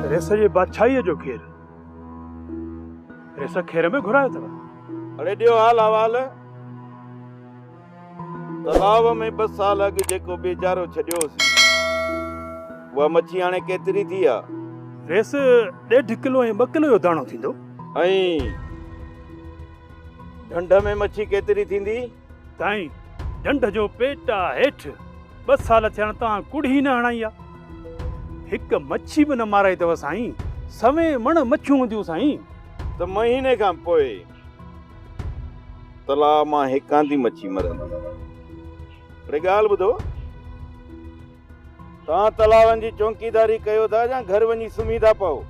Race जे बादशाही जो खेर race खेर में घुरायो अथव। अड़े ॾियो हाल अहवाल। तलाव में 2 साल अॻु जेको बेचारो छॾियोसीं उहा मच्छी हाणे केतिरी थी आहे? रेस 1.5 किलो ऐं 2 किलो जो दाणो थींदो। ऐं ढंढ में मच्छी केतिरी थींदी? ताईं ढंढ जो पेट आहे हेठि। 2 साल थियण तव्हां कुड़ी न हणाई आहे। हिकु मच्छी बि न माराई अथव साईं। सवे मण मच्छियूं हूंदियूं साईं। त महीने खां पोइ तलाव मां हिकांदी मच्छी मरंदी। अड़े ॻाल्हि ॿुधो, तव्हां तलावनि जी चौकीदारी कयो था या घर वञी सुम्ही था पओ?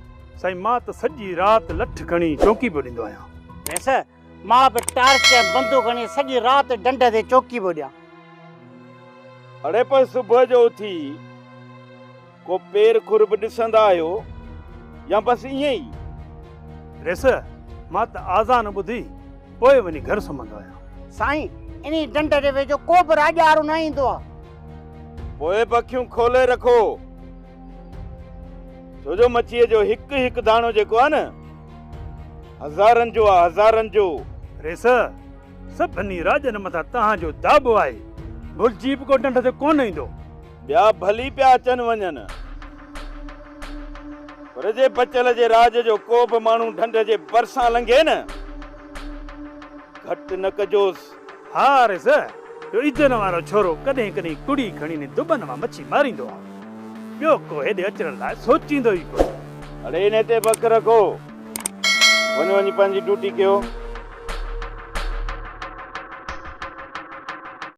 साईं मां त सॼी राति लठ खणी चौकी पियो ॾींदो आहियां। वैसे मां बि टार्च बंदूक खणी सॼी राति ढंढ ते चौकी पियो ॾियां। अड़े पर सुबुह जो उथी को पेर खुर बि ॾिसंदा आहियो या बसि ईअं ई? रेस मां त आज़ान ॿुधी पोइ वञी घर सुम्हंदो आहियां। साईं इनी ढंढ जे वेझो को बि राॼारो न ईंदो आहे। पोइ पखियूं खोले रखो, छो जो मच्छीअ जो हिकु हिकु दाणो जेको आहे न हज़ारनि जो आहे, हज़ारनि जो। रेस सभिनी राजनि मथां तव्हांजो दाबो आहे। भुलिजी बि को ढंढ ते कोन ईंदो। ॿिया भली पिया अचनि वञनि, पर जे बचल जे राज जो को बि माण्हू ढंढ जे भरिसां लंघे न घटि न कजोसि। हा रेस जो इजन वारो छोरो कॾहिं कॾहिं कुड़ी खणी ने दुबन मां मच्छी मारींदो आहे। ॿियो को हेॾे अचण लाइ सोचींदो ई कोन। अड़े इन ते बक रखो, वञो वञी पंहिंजी ड्यूटी कयो।